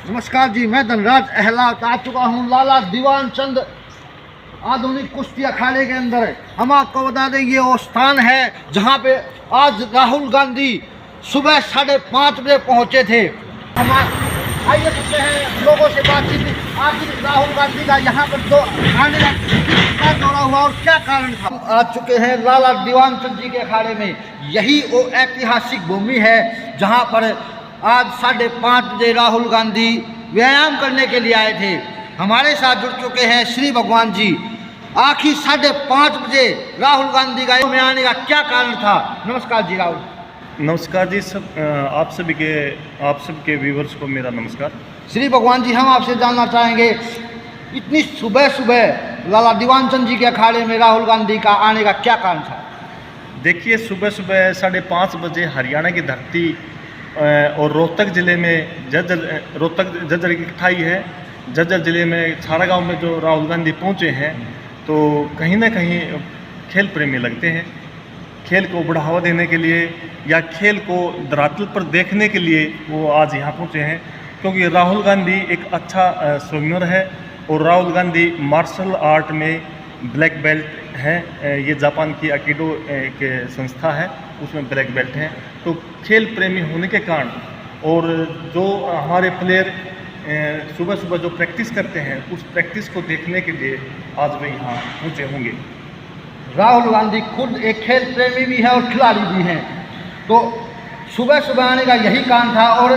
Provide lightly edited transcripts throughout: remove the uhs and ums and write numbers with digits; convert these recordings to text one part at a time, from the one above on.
नमस्कार जी, मैं धनराज अहलावत आ चुका हूँ लाला दीवान चंद आधुनिक कुश्ती अखाड़े के अंदर। हम आपको बता दें ये वो स्थान है जहाँ पे आज राहुल गांधी सुबह 5:30 बजे पहुँचे थे। हम आइए सकते हैं लोगों से बातचीत। आखिर राहुल गांधी का यहाँ पर जो आने का दौरा हुआ और क्या कारण था। आ चुके हैं लाला दीवान चंद जी के अखाड़े में। यही वो ऐतिहासिक भूमि है जहाँ पर आज 5:30 बजे राहुल गांधी व्यायाम करने के लिए आए थे। हमारे साथ जुड़ चुके हैं श्री भगवान जी। आखिर 5:30 बजे राहुल गांधी का में आने का क्या कारण था। नमस्कार जी राहुल। नमस्कार जी, आप सबके व्यूवर्स को मेरा नमस्कार। श्री भगवान जी, हम आपसे जानना चाहेंगे इतनी सुबह सुबह लाला दीवान चंद जी के अखाड़े में राहुल गांधी का आने का क्या कारण था। देखिए, सुबह सुबह 5:30 बजे हरियाणा की धरती और रोहतक ज़िले में जज्जर की खाई है। जज्जर ज़िले में छारा गांव में जो राहुल गांधी पहुंचे हैं, तो कहीं ना कहीं खेल प्रेमी लगते हैं। खेल को बढ़ावा देने के लिए या खेल को धरातल पर देखने के लिए वो आज यहाँ पहुँचे हैं, क्योंकि राहुल गांधी एक अच्छा स्विमर है और राहुल गांधी मार्शल आर्ट में ब्लैक बेल्ट हैं। ये जापान की आइकिडो एक संस्था है, उसमें ब्लैक बेल्ट हैं। तो खेल प्रेमी होने के कारण और जो हमारे प्लेयर सुबह सुबह जो प्रैक्टिस करते हैं, उस प्रैक्टिस को देखने के लिए आज वे यहाँ पहुँचे होंगे। राहुल गांधी खुद एक खेल प्रेमी भी है और खिलाड़ी भी हैं, तो सुबह सुबह आने का यही कारण था। और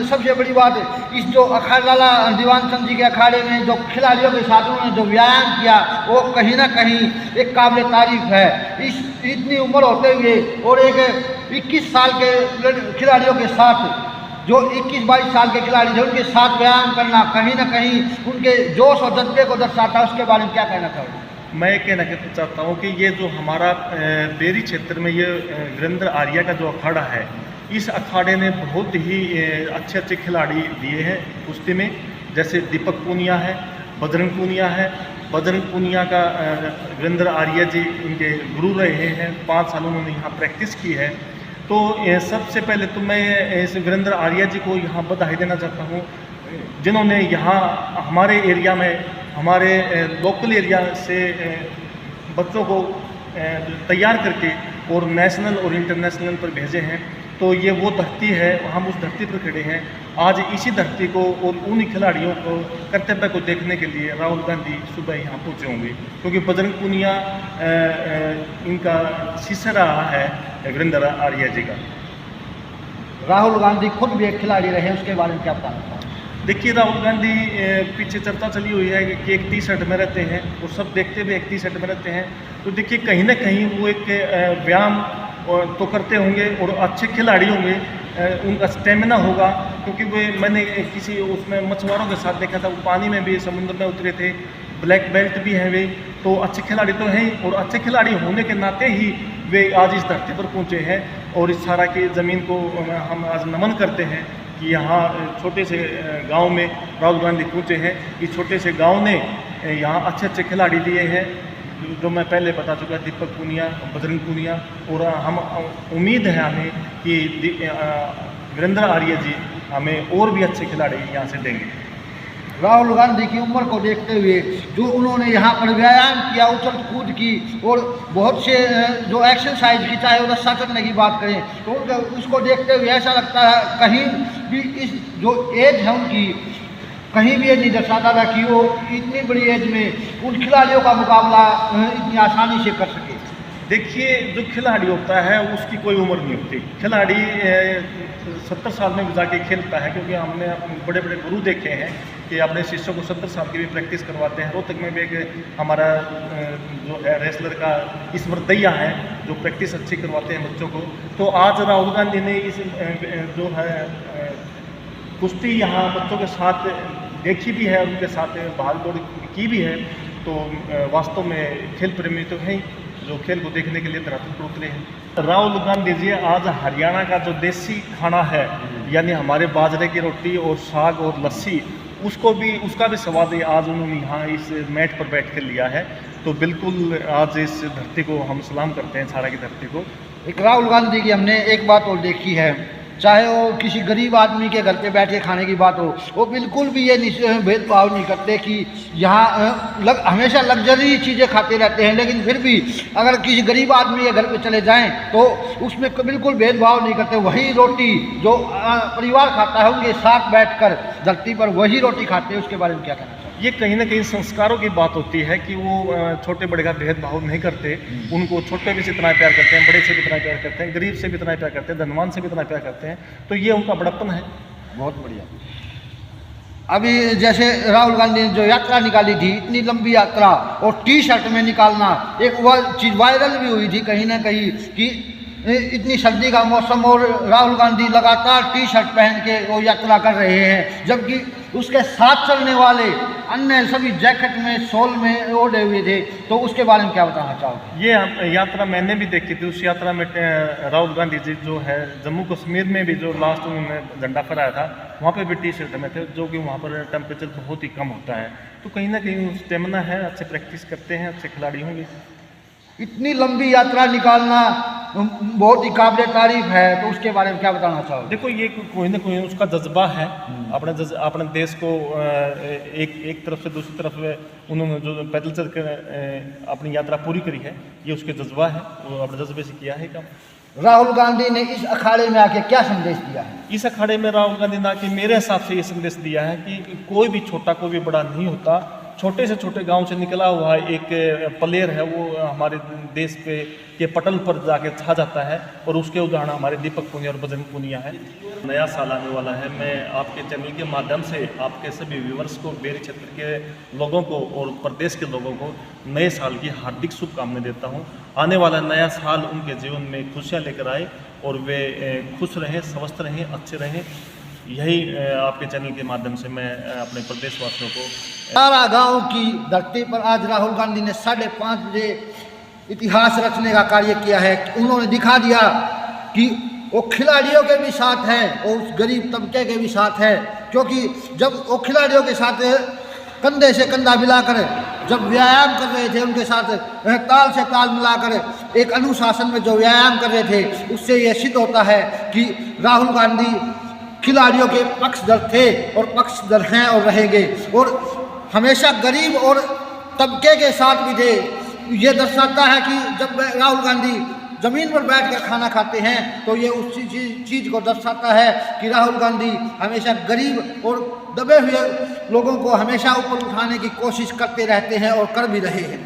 सबसे बड़ी बात, इस जो अखाड़ा लाला दीवान चंद जी के अखाड़े में जो खिलाड़ियों के साथ उन्होंने जो व्यायाम किया, वो कहीं ना कहीं एक काबिल तारीफ है। इतनी उम्र होते हुए और एक 21 साल के खिलाड़ियों के साथ, जो 21-22 साल के खिलाड़ी थे, उनके साथ व्यायाम करना कहीं ना कहीं उनके जोश और जज्बे को दर्शाता है। उसके बारे में क्या कहना चाहोगे। मैं कहना चाहता हूँ कि ये जो हमारा बेरी क्षेत्र में ये वीरेंद्र आर्या का जो अखाड़ा है, इस अखाड़े ने बहुत ही अच्छे खिलाड़ी दिए हैं कुश्ती में। जैसे दीपक पूनिया है, बजरंग पूनिया है। बजरंग पूनिया का वीरेंद्र आर्या जी इनके गुरु रहे हैं। 5 साल उन्होंने यहाँ प्रैक्टिस की है। तो सबसे पहले तो मैं इस वीरेंद्र आर्या जी को यहाँ बधाई देना चाहता हूँ, जिन्होंने यहाँ हमारे एरिया में, हमारे लोकल एरिया से बच्चों को तैयार करके और नेशनल और इंटरनेशनल पर भेजे हैं। तो ये वो धरती है, हम उस धरती पर खड़े हैं। आज इसी धरती को और उन्हीं खिलाड़ियों को कर्तव्य को देखने के लिए राहुल गांधी सुबह यहाँ पहुँचे होंगे, क्योंकि बजरंग पूनिया इनका शिष्य रहा है वीरेंद्र आर्या जी का। राहुल गांधी खुद भी एक खिलाड़ी रहे, उसके बारे में क्या बताना चाहोगे। देखिए, राहुल गांधी पीछे चर्चा चली हुई है कि एक टी-शर्ट में रहते हैं और सब देखते हुए एक टी-शर्ट में रहते हैं। तो देखिए, कहीं ना कहीं वो एक व्यायाम तो करते होंगे और अच्छे खिलाड़ी होंगे, उनका स्टेमिना होगा। क्योंकि मैंने किसी उसमें मछुआरों के साथ देखा था, वो पानी में भी समुद्र में उतरे थे, ब्लैक बेल्ट भी हैं वे। तो अच्छे खिलाड़ी तो हैं, और अच्छे खिलाड़ी होने के नाते ही वे आज इस धरती पर पहुँचे हैं। और इस सारा की ज़मीन को हम आज नमन करते हैं कि यहाँ छोटे से गांव में राहुल गांधी पहुँचे हैं। इस छोटे से गांव ने यहाँ अच्छे खिलाड़ी दिए हैं, जो मैं पहले बता चुका, दीपक पूनिया, बजरंग पूनिया। और हम उम्मीद है हमें कि वीरेंद्र आर्या जी हमें और भी अच्छे खिलाड़ी यहाँ से देंगे। राहुल गांधी की उम्र को देखते हुए जो उन्होंने यहाँ पर व्यायाम किया, उछल कूद की और बहुत से जो एक्सरसाइज की, चाहे उधर रस्सा चढ़ने की बात करें, तो उसको देखते हुए ऐसा लगता है कहीं भी इस जो एज है उनकी, कहीं भी ये नहीं दर्शाता था कि वो इतनी बड़ी एज में उन खिलाड़ियों का मुकाबला इतनी आसानी से कर सके। देखिए, जो खिलाड़ी होता है उसकी कोई उम्र नहीं होती। खिलाड़ी 70 साल में भी जाके खेलता है, क्योंकि हमने बड़े बड़े गुरु देखे हैं कि अपने शिष्यों को 70 साल की भी प्रैक्टिस करवाते हैं। रोहतक में भी एक हमारा जो है रेसलर का ईश्वर दैया है, जो प्रैक्टिस अच्छी करवाते हैं बच्चों को। तो आज राहुल गांधी ने इस जो है कुश्ती यहाँ बच्चों के साथ देखी भी है, उनके साथ भाग दौड़ की भी है। तो वास्तव में खेल प्रेमी तो हैं, जो खेल को देखने के लिए धरातल पर उतरे हैं। राहुल गांधी जी आज हरियाणा का जो देसी खाना है, यानी हमारे बाजरे की रोटी और साग और लस्सी, उसका भी स्वाद आज उन्होंने यहाँ इस मैट पर बैठ कर लिया है। तो बिल्कुल आज इस धरती को हम सलाम करते हैं, छारा की धरती को। एक राहुल गांधी की हमने एक बात और देखी है चाहे वो किसी गरीब आदमी के घर पे बैठ के खाने की बात हो, वो बिल्कुल भी ये भेदभाव नहीं करते कि यहाँ हमेशा लग्जरी चीज़ें खाते रहते हैं, लेकिन फिर भी अगर किसी गरीब आदमी के घर पे चले जाएं तो उसमें बिल्कुल भेदभाव नहीं करते। वही रोटी जो परिवार खाता है उनके साथ बैठकर धरती पर वही रोटी खाते हैं। उसके बारे में क्या कहना चाहिए? ये कहीं ना कहीं संस्कारों की बात होती है कि वो छोटे बड़े का भेदभाव नहीं करते। उनको छोटे भी से इतना प्यार करते हैं, बड़े से भी इतना प्यार करते हैं, गरीब से भी इतना प्यार करते हैं, धनवान से भी इतना प्यार करते हैं। तो ये उनका बड़प्पन है। बहुत बढ़िया। अभी जैसे राहुल गांधी ने जो यात्रा निकाली थी, इतनी लंबी यात्रा, और टी शर्ट में निकालना, एक वह चीज़ वायरल भी हुई थी कहीं ना कहीं कि इतनी सर्दी का मौसम और राहुल गांधी लगातार टी शर्ट पहन के वो यात्रा कर रहे हैं, जबकि उसके साथ चलने वाले अन्य सभी जैकेट में, शॉल में ओढ़े हुए थे। तो उसके बारे में क्या बताना चाहोगे? ये यात्रा मैंने भी देखी थी। उस यात्रा में राहुल गांधी जी जो है जम्मू कश्मीर में भी जो लास्ट उन्होंने झंडा फहराया था, वहाँ पे भी टी शर्ट में थे, जो कि वहाँ पर टेम्परेचर बहुत ही कम होता है। तो कहीं ना कहीं स्टेमिना है, अच्छे प्रैक्टिस करते हैं, अच्छे खिलाड़ी होंगे। इतनी लंबी यात्रा निकालना बहुत ही काबिल तारीफ है। तो उसके बारे में क्या बताना चाहोगे? देखो, ये कोई ना कोई उसका जज्बा है। अपने देश को एक तरफ से दूसरी तरफ उन्होंने जो पैदल चल कर अपनी यात्रा पूरी करी है, ये उसके जज्बा है, वो अपने जज्बे से किया है काम। राहुल गांधी ने इस अखाड़े में आके क्या संदेश दिया है? इस अखाड़े में राहुल गांधी ने आके मेरे हिसाब से ये संदेश दिया है कि कोई भी छोटा, कोई भी बड़ा नहीं होता। छोटे से छोटे गांव से निकला हुआ एक प्लेयर है, वो हमारे देश के पटल पर जाके छा जाता है। और उसके उदाहरण हमारे दीपक पुनिया और बजरंग पुनिया है। नया साल आने वाला है। मैं आपके चैनल के माध्यम से आपके सभी व्यूवर्स को, बेरी क्षेत्र के लोगों को और प्रदेश के लोगों को नए साल की हार्दिक शुभकामनाएं देता हूं। आने वाला नया साल उनके जीवन में खुशियां लेकर आए और वे खुश रहें, स्वस्थ रहें, अच्छे रहें। यही आपके चैनल के माध्यम से मैं अपने प्रदेशवासियों को। सारा गांव की धरती पर आज राहुल गांधी ने 5:30 बजे इतिहास रचने का कार्य किया है। उन्होंने दिखा दिया कि वो खिलाड़ियों के भी साथ है और उस गरीब तबके के भी साथ है, क्योंकि जब वो खिलाड़ियों के साथ कंधे से कंधा मिलाकर जब व्यायाम कर रहे थे, उनके साथ ताल से ताल मिलाकर एक अनुशासन में जो व्यायाम कर रहे थे, उससे ये सिद्ध होता है कि राहुल गांधी खिलाड़ियों के पक्षधर थे और पक्षधर हैं और रहेंगे, और हमेशा गरीब और तबके के साथ भी थे। ये दर्शाता है कि जब राहुल गांधी ज़मीन पर बैठकर खाना खाते हैं तो ये उस चीज़ को दर्शाता है कि राहुल गांधी हमेशा गरीब और दबे हुए लोगों को हमेशा ऊपर उठाने की कोशिश करते रहते हैं और कर भी रहे हैं।